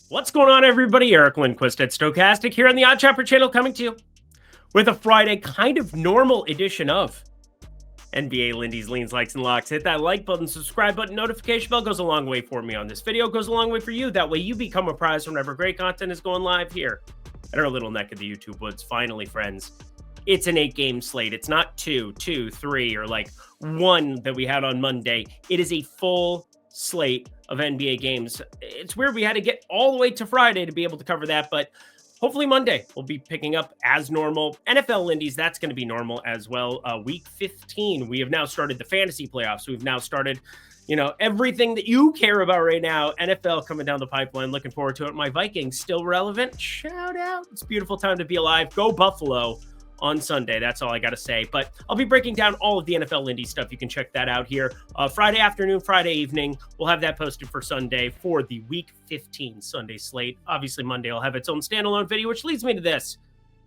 What's going on, everybody? Eric Lindquist at Stochastic here on the Odd Chopper channel, coming to you with a Friday kind of normal edition of NBA Lindy's Leans, Likes, and Locks. Hit that like button, subscribe button, notification bell goes a long way for me on this video. Goes a long way for you. That way you become apprised whenever great content is going live here at our little neck of the YouTube woods. Finally, friends, it's an 8-game slate. It's not 2, 3, or like 1 that we had on Monday. It is a full slate of NBA games. It's weird we had to get all the way to Friday to be able to cover that, but hopefully Monday we'll be picking up as normal. NFL Lindy's, that's going to be normal as well. Week 15, we have now started the fantasy playoffs. We've now started, everything that you care about right now. NFL coming down the pipeline. Looking forward to it. My Vikings still relevant. Shout out. It's a beautiful time to be alive. Go Buffalo on Sunday. That's all I got to say. But I'll be breaking down all of the NFL Lindy stuff. You can check that out here. Friday afternoon, Friday evening. We'll have that posted for Sunday for the Week 15 Sunday slate. Obviously, Monday will have its own standalone video, which leads me to this.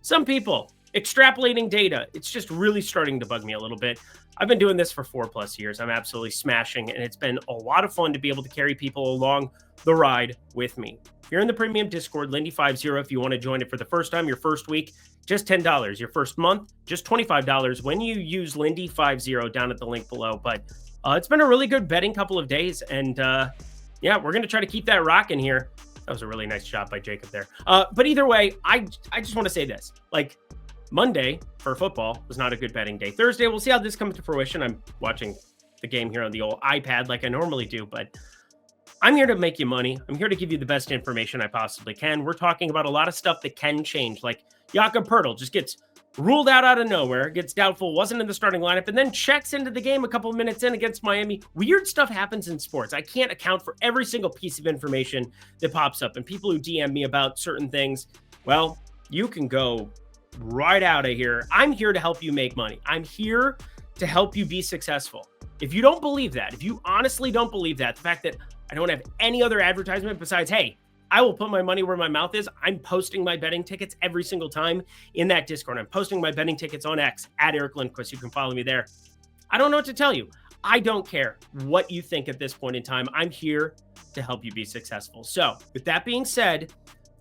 Some people extrapolating data. It's just really starting to bug me a little bit. I've been doing this for 4+ years. I'm absolutely smashing, and it's been a lot of fun to be able to carry people along the ride with me. If you're in the premium Discord, Lindy50, if you want to join it for the first time, your first week, just $10. Your first month, just $25 when you use Lindy50 down at the link below. But it's been a really good betting couple of days. And yeah, we're going to try to keep that rocking here. That was a really nice job by Jacob there. But either way, I just want to say this. Like, Monday for football was not a good betting day. Thursday, we'll see how this comes to fruition. I'm watching the game here on the old iPad like I normally do, but I'm here to make you money. I'm here to give you the best information I possibly can. We're talking about a lot of stuff that can change, like Jakob Poeltl just gets ruled out of nowhere, gets doubtful, wasn't in the starting lineup, and then checks into the game a couple of minutes in against Miami. Weird stuff happens in sports. I can't account for every single piece of information that pops up. And people who DM me about certain things, well, you can go right out of here. I'm here to help you make money. I'm here to help you be successful. If you don't believe that, if you honestly don't believe that, the fact that I don't have any other advertisement besides, hey, I will put my money where my mouth is. I'm posting my betting tickets every single time in that Discord. I'm posting my betting tickets on X at Eric Lindquist. You can follow me there. I don't know what to tell you. I don't care what you think at this point in time. I'm here to help you be successful. So with that being said,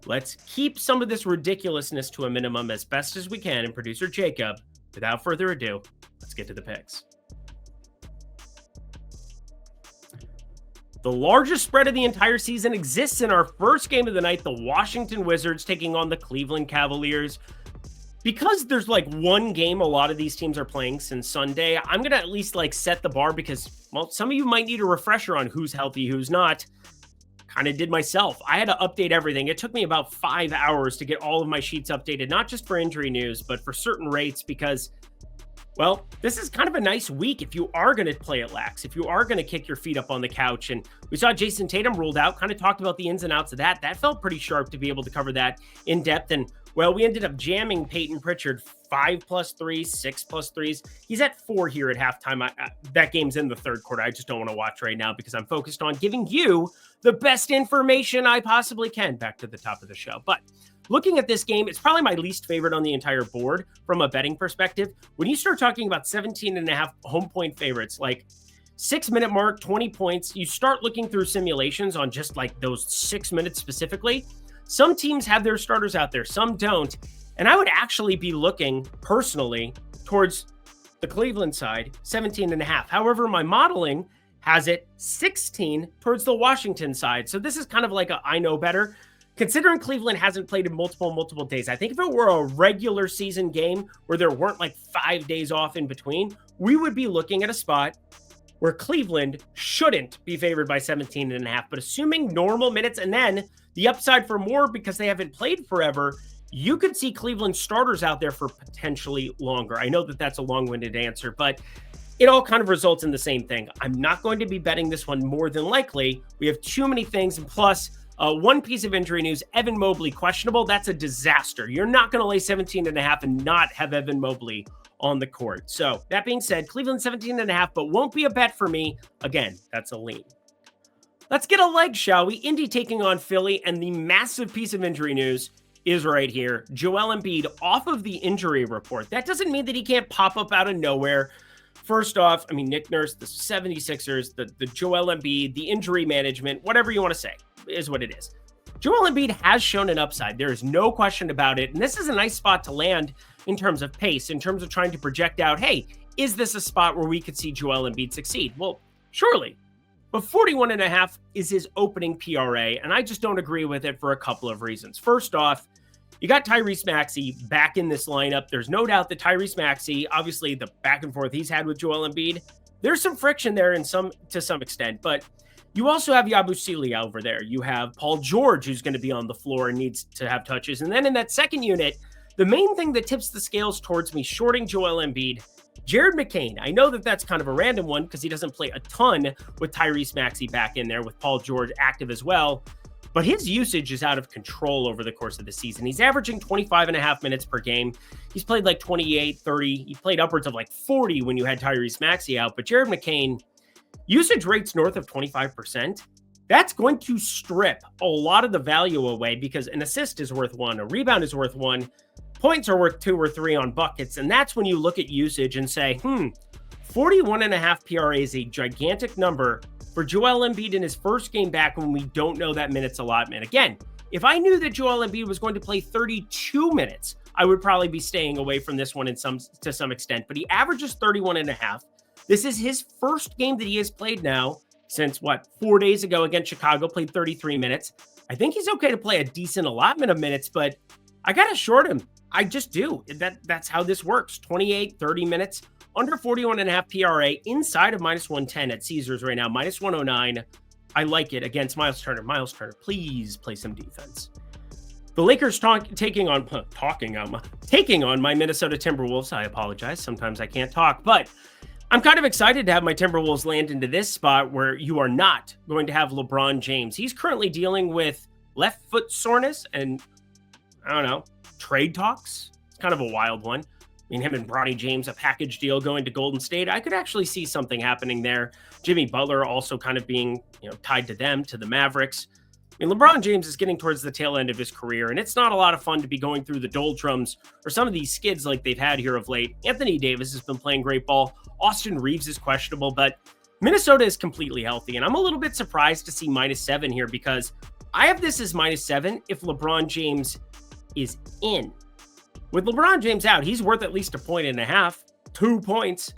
let's keep some of this ridiculousness to a minimum as best as we can. And producer Jacob, without further ado, let's get to the picks. The largest spread of the entire season exists in our first game of the night, the Washington Wizards taking on the Cleveland Cavaliers. Because there's like one game a lot of these teams are playing since Sunday, I'm going to at least like set the bar because, well, some of you might need a refresher on who's healthy, who's not. Kind of did myself. I had to update everything. It took me about 5 hours to get all of my sheets updated, not just for injury news, but for certain rates because, well, this is kind of a nice week if you are going to play it lax, if you are going to kick your feet up on the couch. And we saw Jason Tatum ruled out, kind of talked about the ins and outs of that. That felt pretty sharp to be able to cover that in depth. And, well, we ended up jamming Peyton Pritchard 5+3, 6+3s. He's at 4 here at halftime. That game's in the third quarter. I just don't want to watch right now because I'm focused on giving you the best information I possibly can. Back to the top of the show. But looking at this game, it's probably my least favorite on the entire board from a betting perspective. When you start talking about 17.5 home point favorites, like 6-minute mark, 20 points, you start looking through simulations on just like those 6 minutes specifically. Some teams have their starters out there, some don't. And I would actually be looking personally towards the Cleveland side, 17.5. However, my modeling has it 16 towards the Washington side. So this is kind of like a I know better. Considering Cleveland hasn't played in multiple days, I think if it were a regular season game where there weren't like 5 days off in between, we would be looking at a spot where Cleveland shouldn't be favored by 17.5. But assuming normal minutes and then the upside for more because they haven't played forever, you could see Cleveland starters out there for potentially longer. I know that that's a long-winded answer, but it all kind of results in the same thing. I'm not going to be betting this one more than likely. We have too many things, and plus, one piece of injury news, Evan Mobley questionable. That's a disaster. You're not going to lay 17.5 and not have Evan Mobley on the court. So that being said, Cleveland 17.5, but won't be a bet for me. Again, that's a lean. Let's get a leg, shall we? Indy taking on Philly, and the massive piece of injury news is right here. Joel Embiid off of the injury report. That doesn't mean that he can't pop up out of nowhere. First off, I mean, Nick Nurse, the 76ers, the Joel Embiid, the injury management, whatever you want to say, is what it is. Joel Embiid has shown an upside. There is no question about it. And this is a nice spot to land in terms of pace, in terms of trying to project out, hey, is this a spot where we could see Joel Embiid succeed? Well, surely. But 41.5 is his opening PRA, and I just don't agree with it for a couple of reasons. First off, you got Tyrese Maxey back in this lineup. There's no doubt that Tyrese Maxey, obviously the back and forth he's had with Joel Embiid, there's some friction there to some extent, but you also have Yabusele over there. You have Paul George, who's going to be on the floor and needs to have touches. And then in that second unit, the main thing that tips the scales towards me shorting Joel Embiid, Jared McCain. I know that that's kind of a random one because he doesn't play a ton with Tyrese Maxey back in there, with Paul George active as well. But his usage is out of control over the course of the season. He's averaging 25.5 minutes per game. He's played like 28, 30. He played upwards of like 40 when you had Tyrese Maxey out. But Jared McCain, usage rates north of 25%. That's going to strip a lot of the value away because an assist is worth 1, a rebound is worth 1, points are worth 2 or 3 on buckets. And that's when you look at usage and say, 41.5 PRA is a gigantic number for Joel Embiid in his first game back when we don't know that minutes allotment. Again, if I knew that Joel Embiid was going to play 32 minutes, I would probably be staying away from this one to some extent. But he averages 31.5. This is his first game that he has played now since, 4 days ago against Chicago, played 33 minutes. I think he's okay to play a decent allotment of minutes, but I got to short him. I just do. That's how this works. 28, 30 minutes, under 41.5 PRA, inside of -110 at Caesars right now, -109. I like it against Miles Turner. Miles Turner, please play some defense. The Lakers taking on my Minnesota Timberwolves. I apologize. Sometimes I can't talk, but I'm kind of excited to have my Timberwolves land into this spot where you are not going to have LeBron James. He's currently dealing with left foot soreness and, I don't know, trade talks. It's kind of a wild one. I mean, him and Bronny James, a package deal going to Golden State. I could actually see something happening there. Jimmy Butler also kind of being, tied to them, to the Mavericks. I mean, LeBron James is getting towards the tail end of his career, and it's not a lot of fun to be going through the doldrums or some of these skids like they've had here of late. Anthony Davis has been playing great ball. Austin Reeves is questionable, but Minnesota is completely healthy, and I'm a little bit surprised to see -7 here because I have this as -7 if LeBron James is in. With LeBron James out, he's worth at least 1.5 points, 2 points.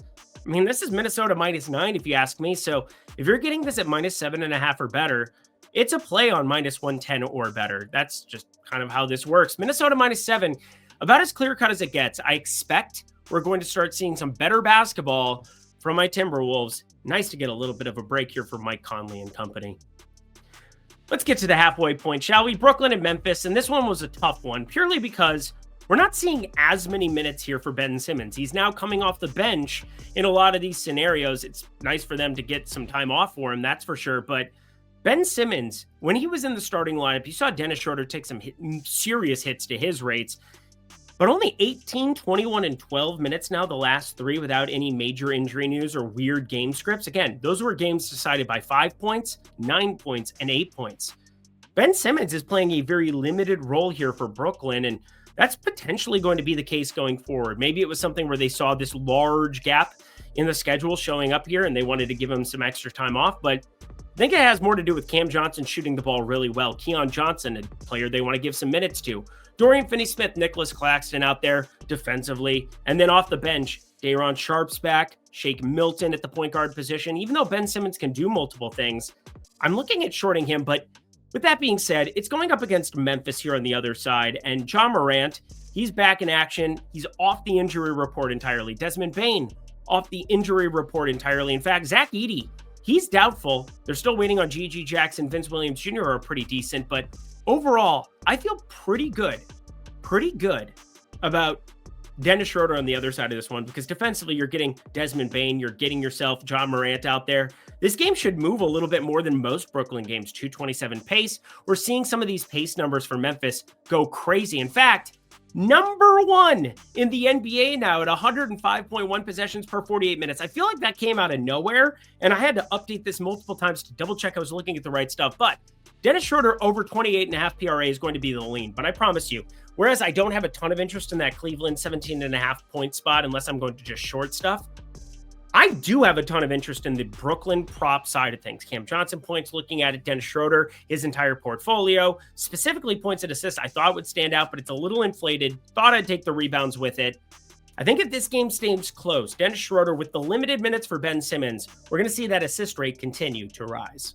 I mean, this is Minnesota -9 if you ask me. So if you're getting this at -7.5 or better, it's a play on -110 or better. That's just kind of how this works. Minnesota -7, about as clear cut as it gets. I expect we're going to start seeing some better basketball from my Timberwolves. Nice to get a little bit of a break here for Mike Conley and company. Let's get to the halfway point, shall we? Brooklyn and Memphis, and this one was a tough one purely because we're not seeing as many minutes here for Ben Simmons. He's now coming off the bench in a lot of these scenarios. It's nice for them to get some time off for him, that's for sure. But Ben Simmons, when he was in the starting lineup, you saw Dennis Schroeder take some serious hits to his rates, but only 18, 21, and 12 minutes now, the last 3 without any major injury news or weird game scripts. Again, those were games decided by 5 points, 9 points, and 8 points. Ben Simmons is playing a very limited role here for Brooklyn, and that's potentially going to be the case going forward. Maybe it was something where they saw this large gap in the schedule showing up here and they wanted to give him some extra time off, but I think it has more to do with Cam Johnson shooting the ball really well. Keon Johnson, a player they want to give some minutes to. Dorian Finney-Smith, Nicholas Claxton out there defensively. And then off the bench, Day'Ron Sharpe's back, Shake Milton at the point guard position. Even though Ben Simmons can do multiple things, I'm looking at shorting him. But with that being said, it's going up against Memphis here on the other side. And John Morant, he's back in action. He's off the injury report entirely. Desmond Bane, off the injury report entirely. In fact, Zach Edey, he's doubtful. They're still waiting on G.G. Jackson. Vince Williams Jr. are pretty decent. But overall, I feel pretty good about Dennis Schroeder on the other side of this one, because defensively, you're getting Desmond Bane, you're getting yourself John Morant out there. This game should move a little bit more than most Brooklyn games, 227 pace. We're seeing some of these pace numbers for Memphis go crazy. In fact, #1 in the NBA now at 105.1 possessions per 48 minutes. I feel like that came out of nowhere, and I had to update this multiple times to double check I was looking at the right stuff. But Dennis Schroeder over 28.5 PRA is going to be the lean, but I promise you, whereas I don't have a ton of interest in that Cleveland 17.5 point spot unless I'm going to just short stuff, I do have a ton of interest in the Brooklyn prop side of things. Cam Johnson points, looking at it. Dennis Schroeder, his entire portfolio, specifically points and assists, I thought would stand out, but it's a little inflated. Thought I'd take the rebounds with it. I think if this game stays close, Dennis Schroeder with the limited minutes for Ben Simmons, we're going to see that assist rate continue to rise.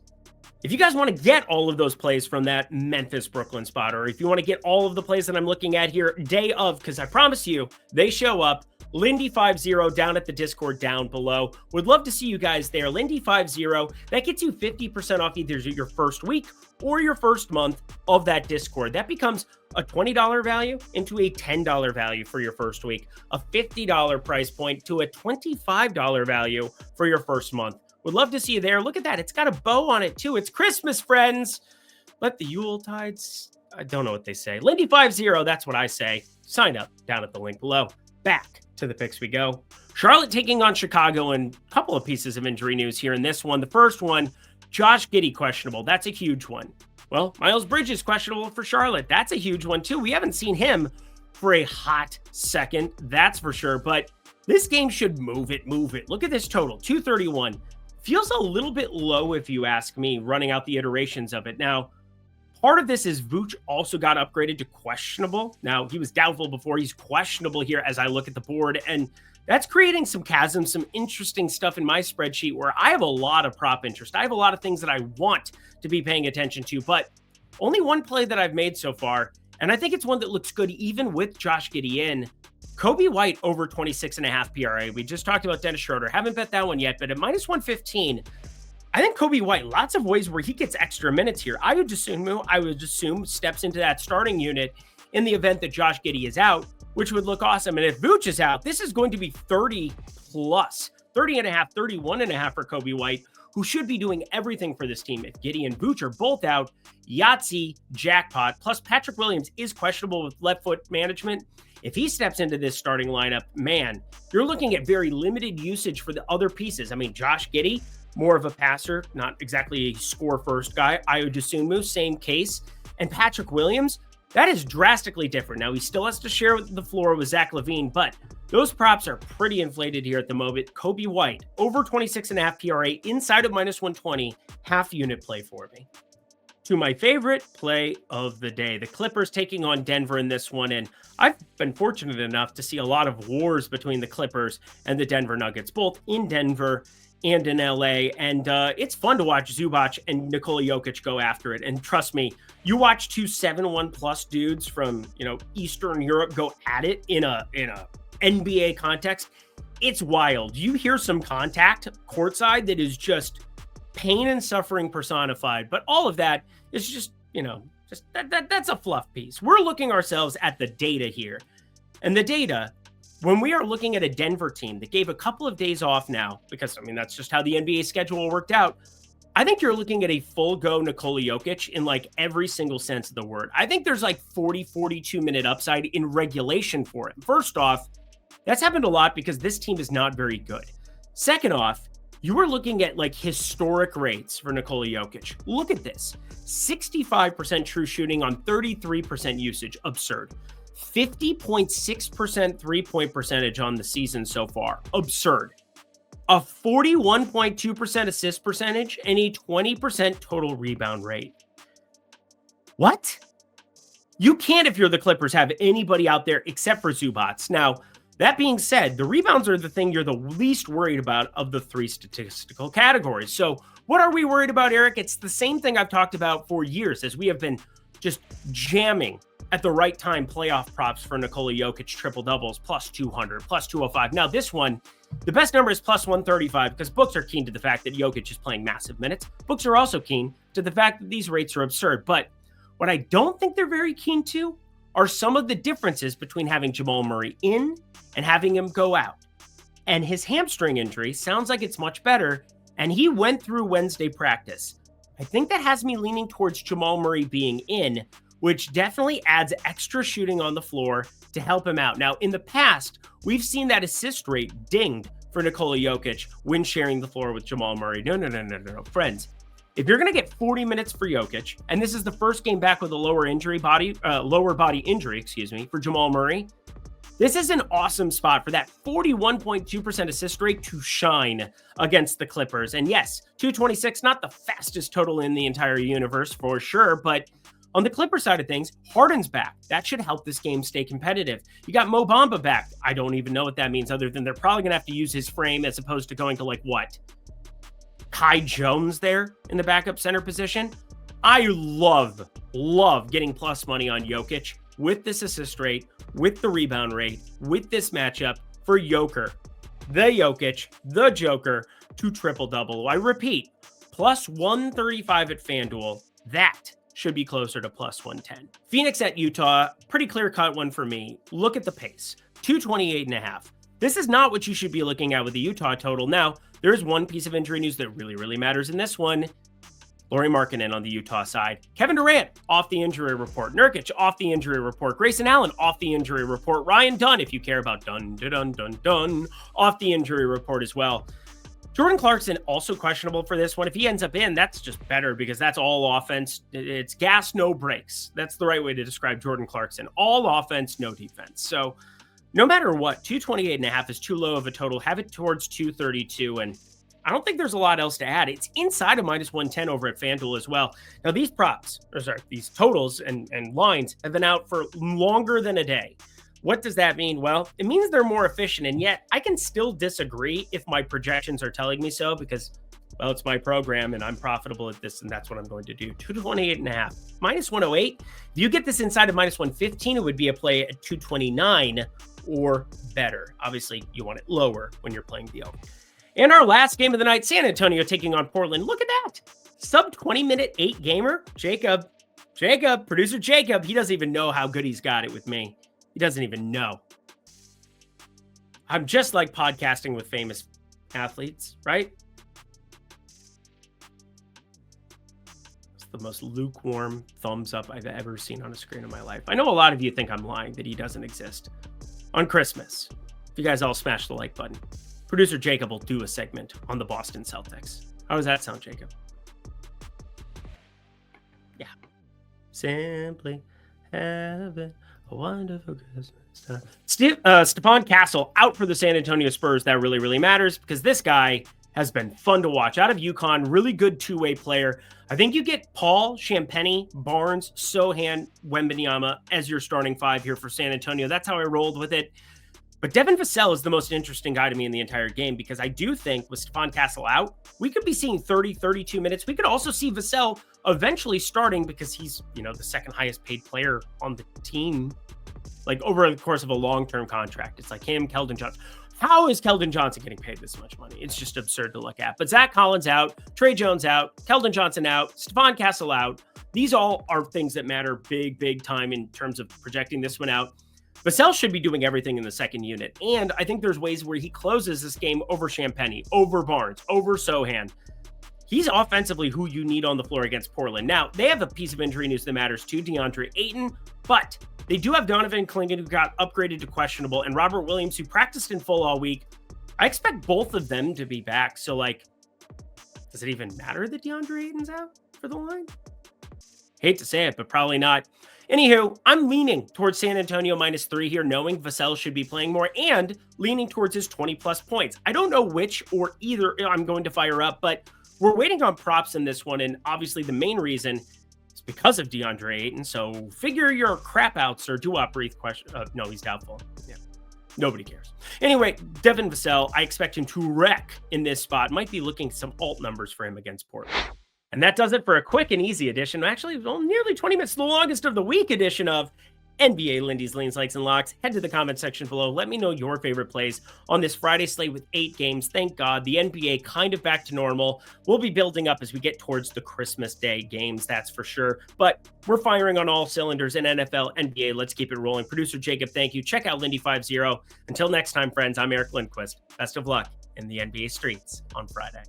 If you guys want to get all of those plays from that Memphis-Brooklyn spot, or if you want to get all of the plays that I'm looking at here day of, because I promise you, they show up, Lindy50 down at the Discord down below. Would love to see you guys there. Lindy50, that gets you 50% off either your first week or your first month of that Discord. That becomes a $20 value into a $10 value for your first week, a $50 price point to a $25 value for your first month. Would love to see you there. Look at that. It's got a bow on it too. It's Christmas, friends. Let the Yuletides, I don't know what they say. Lindy50, that's what I say. Sign up down at the link below. Back to the picks we go. Charlotte taking on Chicago, and a couple of pieces of injury news here in this one. The first one, Josh Giddey questionable. That's a huge one. Well, Miles Bridges questionable for Charlotte. That's a huge one too. We haven't seen him for a hot second, that's for sure. But this game should move it. Look at this total, 231. Feels a little bit low if you ask me, running out the iterations of it. Now, part of this is Vooch also got upgraded to questionable. Now, he was doubtful before. He's questionable here as I look at the board. And that's creating some chasms, some interesting stuff in my spreadsheet where I have a lot of prop interest. I have a lot of things that I want to be paying attention to, but only one play that I've made so far. And I think it's one that looks good even with Josh Giddey in. Kobe White over 26.5 PRA. We just talked about Dennis Schroeder. Haven't bet that one yet, but at minus 115, I think Kobe White, lots of ways where he gets extra minutes here. I would assume steps into that starting unit in the event that Josh Giddey is out, which would look awesome. And if Vooch is out, this is going to be 30 plus, 30.5, 31.5 for Kobe White, who should be doing everything for this team. If Giddey and Vooch are both out, Yahtzee, jackpot. Plus Patrick Williams is questionable with left foot management. If he steps into this starting lineup, man, you're looking at very limited usage for the other pieces. I mean, Josh Giddey, more of a passer, not exactly a score-first guy. Ayo Dosunmu, same case. And Patrick Williams, that is drastically different. Now, he still has to share the floor with Zach LaVine, but those props are pretty inflated here at the moment. Kobe White, over 26.5 PRA, inside of minus 120, half unit play for me. To my favorite play of the day, the Clippers taking on Denver in this one. And I've been fortunate enough to see a lot of wars between the Clippers and the Denver Nuggets, both in Denver and in LA. And it's fun to watch Zubac and Nikola Jokic go after it. And trust me, you watch two 7-1 plus dudes from, Eastern Europe go at it in a NBA context. It's wild. You hear some contact courtside that is just pain and suffering personified, but all of that is just, that's a fluff piece. We're looking ourselves at the data here. And the data, when we are looking at a Denver team that gave a couple of days off now, because that's just how the NBA schedule worked out. I think you're looking at a full go Nikola Jokic in like every single sense of the word. I think there's like 42 minute upside in regulation for it. First off, that's happened a lot because this team is not very good. Second off, you were looking at like historic rates for Nikola Jokic. Look at this. 65% true shooting on 33% usage. Absurd. 50.6% three-point percentage on the season so far. Absurd. A 41.2% assist percentage and a 20% total rebound rate. What? You can't, if you're the Clippers, have anybody out there except for Zubac. Now, that being said, the rebounds are the thing you're the least worried about of the three statistical categories. So what are we worried about, Eric? It's the same thing I've talked about for years as we have been just jamming at the right time playoff props for Nikola Jokic triple doubles, plus 200, plus 205. Now this one, the best number is plus 135 because books are keen to the fact that Jokic is playing massive minutes. Books are also keen to the fact that these rates are absurd. But what I don't think they're very keen to are some of the differences between having Jamal Murray in and having him go out. And his hamstring injury sounds like it's much better, and he went through Wednesday practice. I think that has me leaning towards Jamal Murray being in, which definitely adds extra shooting on the floor to help him out. Now, in the past, we've seen that assist rate dinged for Nikola Jokic when sharing the floor with Jamal Murray. No. Friends, if you're going to get 40 minutes for Jokic, and this is the first game back with a lower body injury, for Jamal Murray, This is an awesome spot for that 41.2% assist rate to shine against the Clippers. And yes, 226, not the fastest total in the entire universe for sure, but on the Clipper side of things, Harden's back. That should help this game stay competitive. You got Mo Bamba back. I don't even know what that means other than they're probably going to have to use his frame as opposed to going to like what? Kai Jones there in the backup center position. I love getting plus money on Jokic with this assist rate, with the rebound rate, with this matchup for Joker, the Jokic, the Joker to triple-double. I repeat, plus 135 at FanDuel. That should be closer to plus 110. Phoenix at Utah, pretty clear-cut one for me. Look at the pace, 228.5. This is not what you should be looking at with the Utah total. Now, there is one piece of injury news that really matters in this one. Lauri Markkanen on the Utah side. Kevin Durant off the injury report. Nurkic off the injury report. Grayson Allen off the injury report. Ryan Dunn, if you care about Dunn, off the injury report as well. Jordan Clarkson also questionable for this one. If he ends up in, that's just better because that's all offense. It's gas, no breaks. That's the right way to describe Jordan Clarkson. All offense, no defense. So no matter what, 228.5 is too low of a total. Have it towards 232, and I don't think there's a lot else to add. It's inside of minus 110 over at FanDuel as well. Now, these these totals and lines have been out for longer than a day. What does that mean? Well, it means they're more efficient, and yet I can still disagree if my projections are telling me so because, well, it's my program and I'm profitable at this, and that's what I'm going to do. 228.5, minus 108. If you get this inside of minus 115, it would be a play at 229 or better. Obviously, you want it lower when you're playing the over. And our last game of the night, San Antonio taking on Portland. Look at that. Sub 20-minute 8-gamer. Jacob, producer Jacob, he doesn't even know how good he's got it with me. He doesn't even know. I'm just like podcasting with famous athletes, right? It's the most lukewarm thumbs up I've ever seen on a screen in my life. I know a lot of you think I'm lying, that he doesn't exist. On Christmas, if you guys all smash the like button, producer Jacob will do a segment on the Boston Celtics. How does that sound, Jacob? Yeah. Simply having a wonderful Christmas time. Stephon Castle out for the San Antonio Spurs. That really matters because this guy has been fun to watch. Out of UConn, really good two-way player. I think you get Paul, Champagnie, Barnes, Sohan, Wembanyama as your starting five here for San Antonio. That's how I rolled with it. But Devin Vassell is the most interesting guy to me in the entire game because I do think with Stephon Castle out, we could be seeing 30, 32 minutes. We could also see Vassell eventually starting because he's, the second highest paid player on the team, like over the course of a long-term contract. It's like him, Keldon Johnson. How is Keldon Johnson getting paid this much money? It's just absurd to look at. But Zach Collins out, Trey Jones out, Keldon Johnson out, Stephon Castle out. These all are things that matter big time in terms of projecting this one out. Vassell should be doing everything in the second unit. And I think there's ways where he closes this game over Champagnie, over Barnes, over Sohan. He's offensively who you need on the floor against Portland. Now, they have a piece of injury news that matters too, DeAndre Ayton, but they do have Donovan Clingan, who got upgraded to questionable, and Robert Williams, who practiced in full all week. I expect both of them to be back. So, does it even matter that DeAndre Ayton's out for the line? Hate to say it, but probably not. Anywho, I'm leaning towards San Antonio -3 here, knowing Vassell should be playing more and leaning towards his 20-plus points. I don't know which or either I'm going to fire up, but we're waiting on props in this one, and obviously the main reason is because of DeAndre Ayton, so figure your crap outs or do-op breathe question. No, he's doubtful. Yeah, nobody cares. Anyway, Devin Vassell, I expect him to wreck in this spot. Might be looking some alt numbers for him against Portland. And that does it for a quick and easy edition. Actually, nearly 20 minutes, the longest of the week edition of NBA Lindy's Leans, Likes, and Locks. Head to the comment section below. Let me know your favorite plays on this Friday slate with 8 games. Thank God, the NBA kind of back to normal. We'll be building up as we get towards the Christmas Day games, that's for sure. But we're firing on all cylinders in NFL, NBA. Let's keep it rolling. Producer Jacob, thank you. Check out Lindy50. Until next time, friends, I'm Eric Lindquist. Best of luck in the NBA streets on Friday.